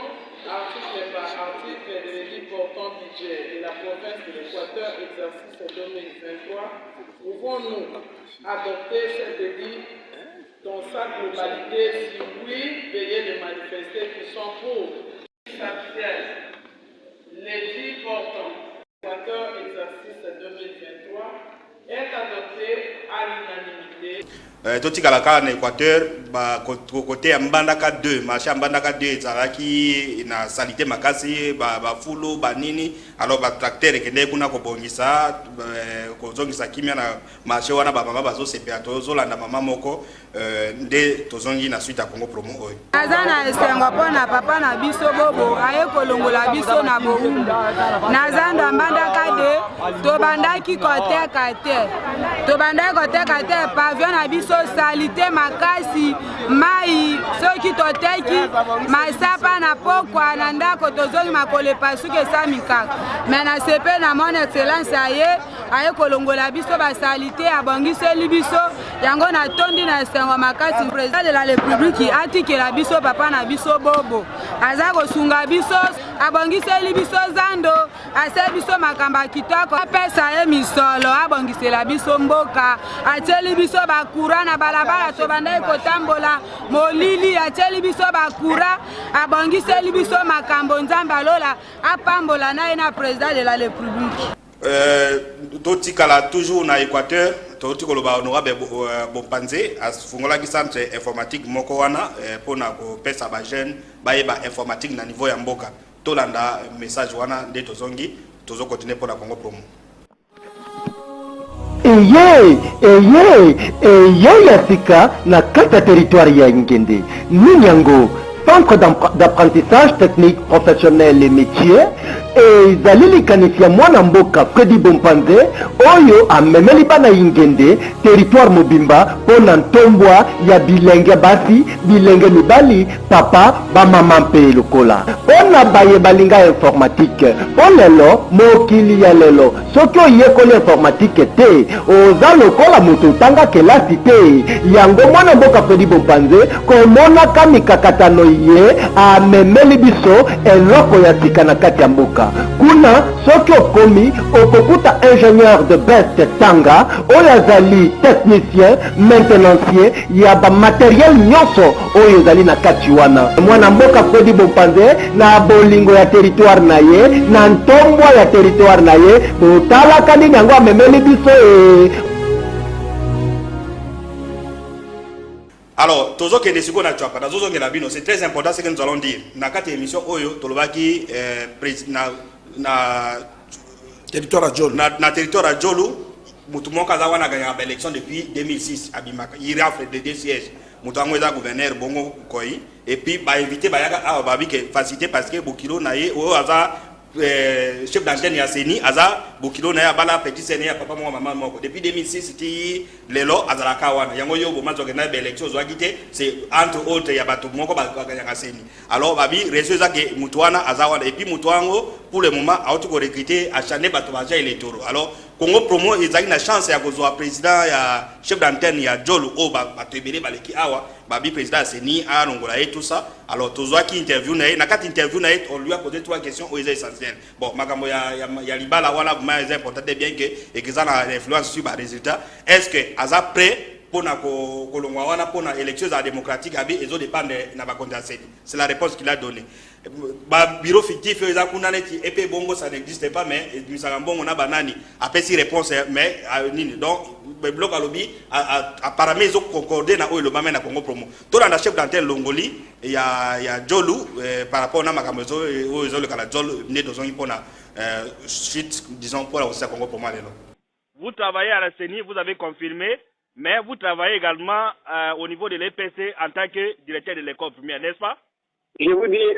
S6: article par article de l'édit portant budget de la province de l'Équateur, exercice 2023, pouvons-nous adopter cet édit dans sa globalité? Si oui, veuillez le manifester qui sont pour. L'édit portant l'Équateur, exercice 2023, est adopté à l'unanimité.
S1: Totikala kaka na Équateur côté ya Mbandaka 2 marché ya Mbandaka 2 ezalaki na salite makasi bafulo banini alors tracteur ekende kuna kobongisa kozongisa kimia na marché wana bamama bazosepela tozolanda mama moko nde tozongi na suite ya Congo Promo oyo
S7: aza na esengo mpona papa na biso bobo aye kolongola biso na boumbu naza na Mbandaka 2 tobandaki koteka te pavillon na biso salite makasi mai soki toteki masapa na pokwa na ndako tozongi makolo epasuki esami kaka me na sepe na mon excellence aye kolongola biso basalite abongiseli biso yango natondi na esengo makasi président de la république atikela biso papa na biso bobo aza kosunga biso abongiseli biso zando ase biso makambo ya kitoko apesa ye misolo abongisela biso mboka atieli biso bakura na balabala tobandaki kotambola molili atieli biso bakura abongiseli biso makambo nzambe alola apambola na ye na président de la république.
S1: Totikala toujours na Équateur totikoloba honorable Bompanze afungolaki centre informatique moko wana pona kopesa ba jeune bayeba informatique na niveau ya mboka tolanda message wana nde tozongi tozokontinue pona Congo Promo.
S8: Eye yafika na kata territoire ya Ngende Ninyango, centre d'apprentissage technique professionnel et métier ezalili kanisia mwana mboka Fredi Bompanze oyo amemeli bana Ngende territoire mobimba pona ntombwa ya bilenge basi bilenge mibali papa bamama mpe lokola pona baye balinga informatique polelo mokili ya lelo soki oyekoli informatique te oza lokola moto otanga kelasi te yango mwana mboka Fredi Bompanze komonaka mikakatano ye amemeli biso eloko ya sika na kati ya mboka kuna soki okomi okokuta ingénieur de best tanga oyo azali technicien maintenancier ya bamateriel nyonso oyo ezali na kati wana mwana mboka Fredi Bompanze na bolingo ya territoire na ye na ntombwa ya territoire na ye totalaka nini yango amemeli biso
S1: Alors, tozo ke desiko na chapa, na zozo ngela bino, c'est très important ce que nous allons dire. Na kati émission oyo tolobaki na
S2: territoire à Djolu.
S1: Na territoire à Djolu, mutu moka za wana gagné l'élection depuis 2006 à Bimaka. Il rafle de deux sièges. Mutu angweza gouverneur bongo koi et puis ba invité ba yaka a ba bi ke facilité parce que Bokilo na ye o aza chef d'antenne ya Seni aza Bokilo na ya bala petit Seni ya papa mo maman moko depuis 2006 ti lelo azalaka wana yango yo bo mazo na ba élection zo akité c'est entre autres ya bato moko ba gagner Seni alors babi réseau za ke mutuana aza wana et puis mutuango pour le moment a auto recruter à chaner bato baja électoraux alors Congo Promo ezaki na chance ya kozwa président ya chef d'antenne ya Djolu o bato ebele baleki awa babi président Seni a longola et tout ça alors tozwa ki interview na kati interview na on lui a posé trois questions aux essentielles bon makambo ya libala wana c'est important bien que et que ça a influence sur les résultats est-ce que aza prêt pour na kolongwa wana pour na élection démocratique abi ezo dépendre na ba contestation c'est la réponse qu'il a donnée ba bureau fictif eza kuna neti epé bongo ça n'existe pas mais misaka bongo na banani après si réponse mais nini donc le bloc à lobby apparemment ils ont concordé na oyo le bamé na Congo Promo to na chef d'antenne Longoli ya Djolu par rapport na makambo oyo le kala Djolu né dozongi pona suite disons pour la Congo Promo lelo. Vous travaillez à la CENI, vous avez confirmé
S9: Mais vous travaillez également au niveau de l'EPC en tant que directeur de l'école primaire, n'est-ce pas?
S10: Je vous dis,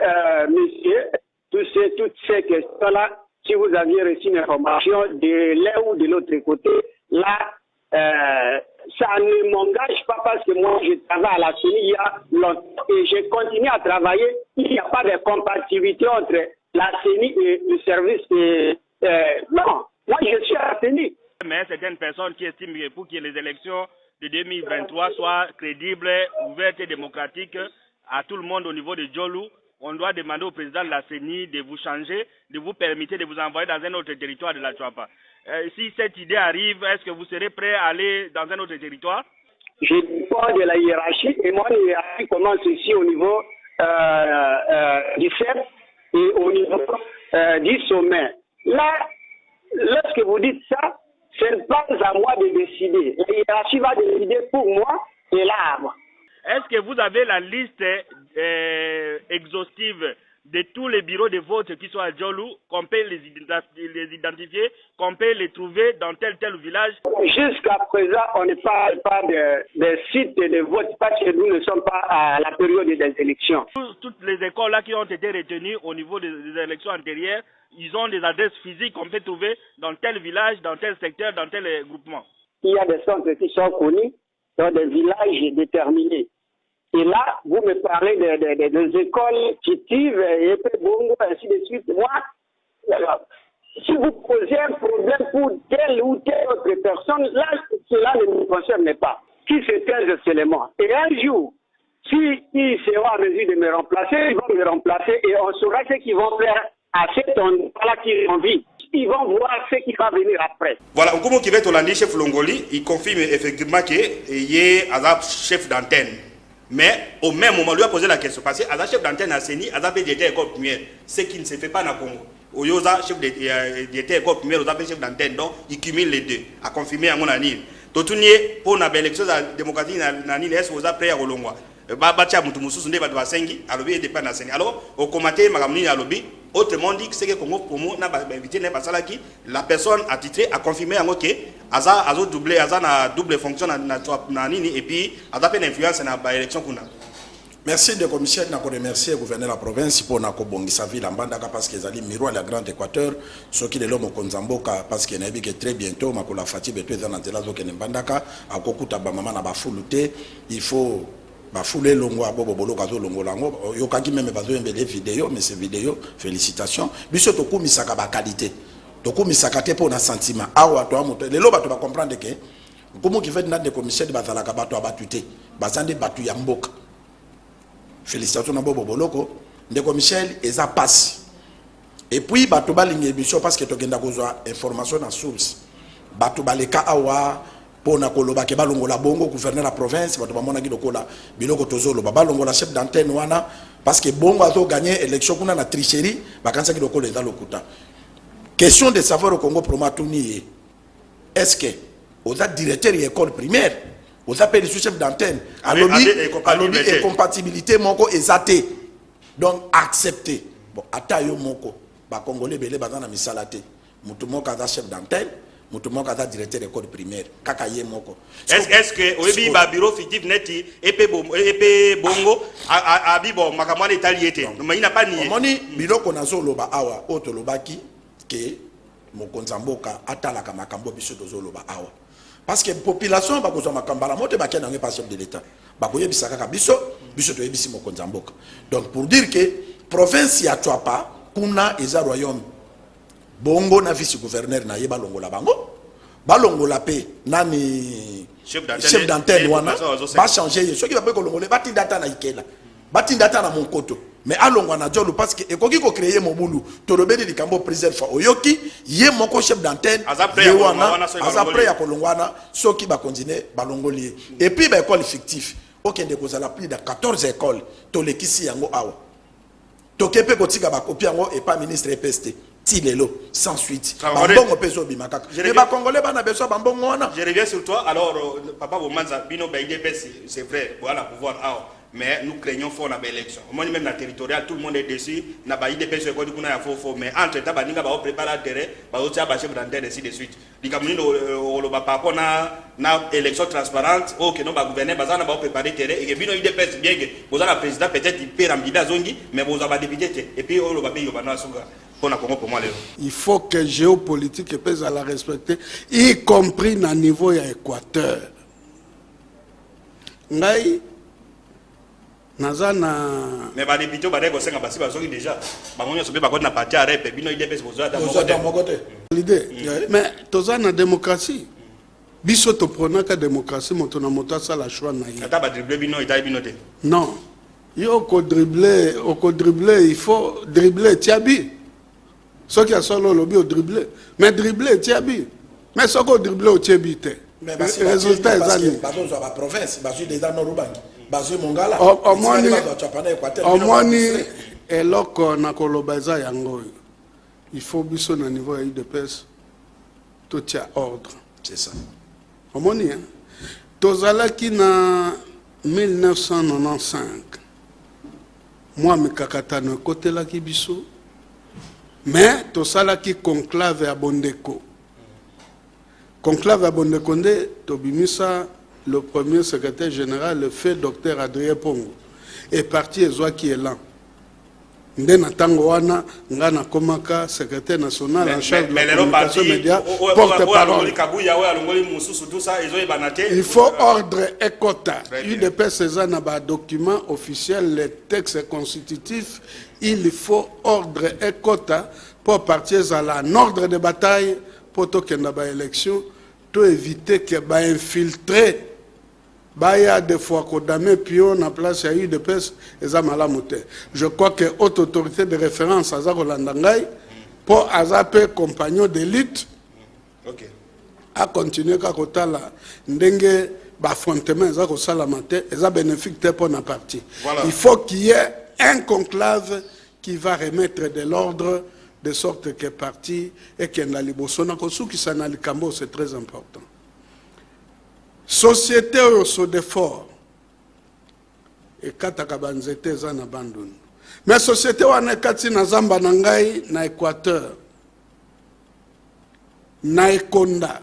S10: monsieur, toutes ces questions-là, si vous aviez reçu une information de l'un ou de l'autre côté, là, ça ne m'engage pas parce que moi, je travaille à la CENI il y a longtemps et je continue à travailler. Il n'y a pas de compatibilité entre la CENI et le service. Non, moi, je suis à la CENI.
S9: Mais certaines personnes qui estiment que pour que les élections de 2023 soient crédibles, ouvertes et démocratiques à tout le monde au niveau de Djolu, on doit demander au président de la CENI de vous changer, de vous permettre de vous envoyer dans un autre territoire de la Tchouapa. Si cette idée arrive, est-ce que vous serez prêt à aller dans un autre territoire?
S10: Je dépends de la hiérarchie et moi, la hiérarchie commence ici au niveau du chef et au niveau du sommet. Là, lorsque vous dites ça, ce n'est pas à moi de décider. La hiérarchie va décider pour moi et l'arbre.
S9: Est-ce que vous avez la liste exhaustive de tous les bureaux de vote qui sont à Djolu, qu'on peut les identifier, qu'on peut les trouver dans tel village?
S10: Jusqu'à présent, on ne parle pas de sites de vote parce que nous ne sommes pas à la période des élections.
S9: Toutes les écoles là qui ont été retenues au niveau des élections antérieures, ils ont des adresses physiques qu'on peut trouver dans tel village, dans tel secteur, dans tel groupement.
S10: Il y a des centres qui sont connus dans des villages déterminés. Et là, vous me parlez des écoles fictives, et Bongo, ainsi de suite. Moi, alors, si vous posez un problème pour telle ou telle autre personne, là, cela ne me concerne pas. Qui se taise seulement. Et un jour, s'ils seront en mesure de me remplacer, ils vont me remplacer et on saura ce qu'ils vont faire à cet endroit-là qu'ils ont envie. Ils vont voir ce qui va venir après.
S1: Voilà, on commence qui va être Hollandi, chef Longoli, il confirme effectivement qu'il y a un chef d'antenne. Mais au même moment, lui a posé la question, parce que à la chef d'antenne à Séni, à la école primaire, ce qui ne se fait pas dans le Congo. Au Yosa, chef d'école primaire, au chef d'antenne, donc il cumule les deux, à confirmer à mon anil. Tout pour une élection démocratique, est-ce que vous avez prêt à Rolongwa? Batia Moutoumousou, Sunde Badwa Sengi, à l'objet des pannes à Séni. Alors, au commentaire, Magamini à l'objet, autrement dit, c'est que Congo Promo n'a pas évité la personne attitrée a confirmé en OK, Aza doublé, Aza na double fonction et puis Aza une influence dans l'élection qu'on a.
S2: Merci de commissaire, je remercie le gouverneur de la province pour la Kobongisa ville en Bandaka parce qu'ils allaient miroir la Grande Équateur, ce qui est l'homme au Konzamboka parce qu'il y a que très bientôt, ma la fatigue est très en Zela Zoken Bandaka, à Kokuta Bamama na Bafoulouté, il faut bafouler longo à Bobo Bolo Kazo Longo Lango, Yokaki même besoin de vidéos, mais ces vidéos, félicitations. Biso Toku Misaka ba qualité. Toku Misaka te pour un sentiment. Awa toi moto. Les loba tu vas comprendre que comment qui fait des commissaires de Bazalaka Bato Abatute, Bazande Batu Yamboka. Félicitations à Bobo Boloko. Des commissaires, ils passent. Et puis, Bato Balingue Biso parce que tu as des informations en source. Bato Baleka Awa. Pour na koloba ke balongo la bongo gouverneur la province bato bamona ki lokola biloko tozolo balongo la chef d'antenne wana parce que bongo azo gagner élection kuna na tricherie bakanza ki lokola dans lokuta. Question de savoir au Congo promatuni est-ce que aux directeur école primaire aux appels sous chef d'antenne à lobby et compatibilité moko ezate donc accepter bon atayo moko ba congolais belé bazana misalate mutu moko za chef d'antenne Moutoumon Kaza directeur d'école primaire, Kakaye Moko.
S1: Est-ce que Oebi ba bureau fictif neti épée bongo abibo makamane italiété. Mais il n'a pas nié.
S2: Moni bureau konazo loba awa auto lobaki ke mokonzamboka atala ka makambo biso tozo loba awa. Parce que population ba kozo makambala mote ba kena ngi pas chef de l'état. Ba koye bisaka ka biso to yebisi mokonzamboka. Donc pour dire que province ya Tchouapa kuna eza royaume bongo na vice gouverneur na yeba longola bango balongola pe nani chef d'antenne wana ba changer ceux qui va pas kolongole batindata na ikela batindata na monkoto mais alongwa na Djolu parce que ekoki ko créer mobulu to lobeli likambo président fa oyoki ye moko chef d'antenne après ya kolongwana ceux qui va continuer balongoli et puis ba école fictif okende kozala plus de 14 écoles to lekisi yango awa to kepe kotika ba copie yango et pas ministre EPST Tilelo, sans suite. Je
S1: reviens sur toi. Alors, Papa Bomanza, Bino Baïdé, c'est vrai, voilà, pouvoir. mais nous craignons fort dans l'élection. Au moins même dans le territorial, tout le monde est dessus. N'a pas IDPS sur le a faux, mais entre temps, nous avons préparé le terrain, nous avons chef d'antenne ainsi de suite. Les communes par rapport à l'élection transparente, que nous avons gouverné, nous avons préparé le terrain et que nous avons IDPS bien que vous avez le président peut-être il peut remplir la zone, mais vous avez député et puis vous avez il
S3: faut que géopolitique puisse la respecter, y compris dans le niveau de l'Équateur. Ngai nazana
S1: mais ba député ba deko senga basi bazoki déjà ba monyo sobe ba ko na parti arep bino IDPS bozo da mo côté
S3: l'idée mais tozana démocratie biso to prenaka démocratie moto na moto ça la choix na yi
S1: ata ba dribbler bino ita bino te
S3: non yo ko dribbler il faut dribbler tiabi ce qui a solo lobby au dribbler mais dribbler tiabi mais ce ko dribbler au tiabi te
S2: mais résultat ezali bazo zo ba province bazo déjà no rubangi bazo mongala
S3: omoni eloko na koloba eza yango il faut biso na niveau ya IDPS to tia ordre
S2: c'est ça
S3: omoni tozalaki na 1995 moi mikakatano ekotelaki biso mais tosalaki conclave ya Bondeko. Conclave à Bondekonde, Tobimisa, le premier secrétaire général, le fait docteur Adrien Pongo, est parti et Zoa qui est là. Ndena Tangoana, Ngana Komaka, secrétaire national en charge de la communication média, porte-parole. Il faut ordre et quota. UDP Cézanne a un document officiel, les textes constitutifs, il faut ordre et quota pour partir à l'ordre de bataille. Pour que dans l'élection, pour éviter que ba infiltrer, ba ya des fois condamné puis on a place à UDPS et ça malamoté. Je crois que haute autorité de référence à Zarolandangai pour azaper compagnon d'élite.
S1: OK.
S3: À continuer à côté là ndenge ba affrontement za ko sala maté et ça bénéfique pour na parti. Voilà. Il faut qu'il y ait un conclave qui va remettre de l'ordre de sorte que parti et qu'il y a libosona kosuki sana likambo c'est très important. Société au so de fort et kataka banzete za na bandun. Mais société wana kati na zamba na ngai na Équateur na Ekonda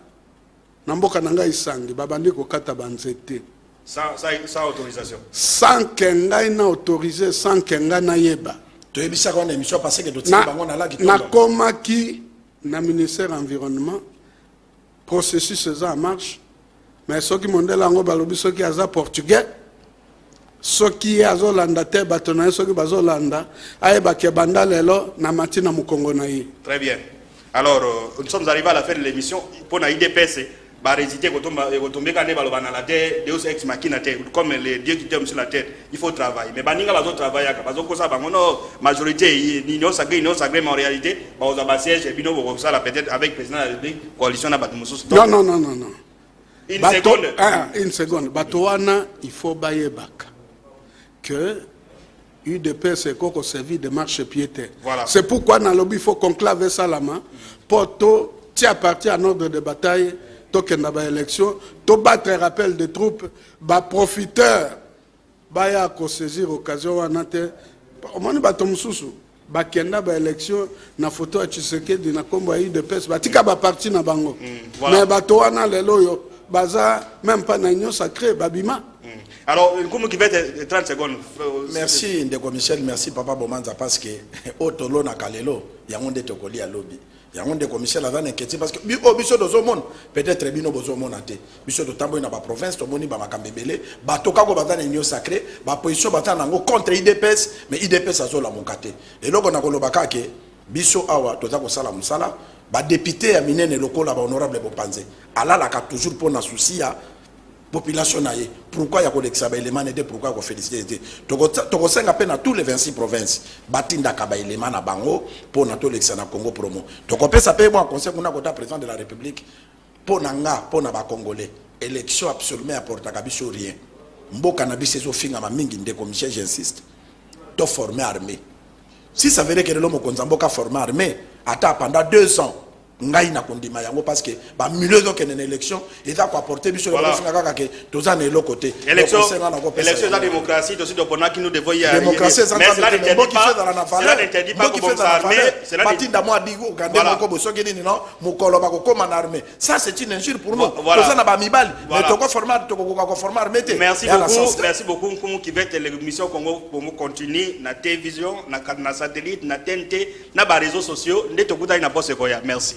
S3: na mboka na ngai sangi babandi ko kata banzete
S1: sans autorisation.
S3: Sans que ngai na autorisé, sans que ngai na yeba. Na komaki na ministère environnement processus est en marche mais ce qui monde là ngo balobi ce qui aza portugais ce qui azolanda te batona ce qui bazolanda ayeba ke banda lelo na matina mukongo na yi.
S1: Très bien. Alors nous sommes arrivés à la fin de l'émission pour na IDPS ba résister kotombe kane baloba na la terre Deus ex machina terre comme les dieux qui tombent sur la terre il faut travailler mais baninga bazo travailler ka bazo kosa bango no majorité ni non sacré mais en réalité ba oza ba siège et bino bo ça la peut-être avec président de la République coalition na batu mususu
S3: non une seconde batoana il faut bailler baka que UDPS est qu'on servi de marche piété. Voilà. C'est pourquoi dans le lobby il faut conclaver ça la main pour tout tia parti à ordre de bataille token na ba élection to battre rappel de troupes ba profiteur ba ya ko saisir occasion wana te omoni ba tomususu ba kenda ba élection na photo ya Tshisekedi na kombo ya UDPS ba tika ba parti na bango mais ba to wana lelo yo baza même pas na union sacrée babima.
S1: Alors, comme qui va être 30 secondes.
S2: Merci, Ndeko Michel, merci Papa Bomanza, parce que Otolo na Kalelo, il y a un de Tokoli à lobby. Il y a un Ndeko Michel à inquiété parce que biso do zomon peut-être bino bozomon ate. Biso do tambo na ba province to moni ba makambebele, ba toka ko batana union sacrée, ba position batana ngo contre IDPS, mais IDPS azola monkate. Et loko na kolobaka ke biso awa toza ko sala musala, ba député ya minene lokola ba honorable Bopanze. Ala la ka toujours pour na souci ya population naie. Pourquoi il y a collecté ba élément et pourquoi on féliciter toko senga pe na tous les 26 provinces batinda ka ba élément na bango pour na to na Congo promo toko pesa pe moi conseil kuna kota président de la République pour nanga pour na ba congolais élection absolument apporta ka biso rien mboka na biso zo finga ma mingi Ndeko Michel j'insiste to former armée si ça veut dire que l'homme konza mboka former armée ata pendant 2 ans ngai na kondima yango parce que ba milieu donc une élection et ça quoi apporter biso le finga kaka que tous en l'autre côté
S1: élection la démocratie aussi donc qui nous devons y arriver
S2: démocratie ça
S1: cela n'interdit pas que vous armez
S2: c'est parti d'amo adigo gande moko boso ke nini non mukolo ba ko koma na armée ça c'est une injure pour nous tous en ba mibali mais to ko former mete
S1: merci beaucoup Nkumu qui va être l'émission Congo pour nous continuer na télévision na satellite na TNT na ba réseaux sociaux ndeto kuta ina poste koya merci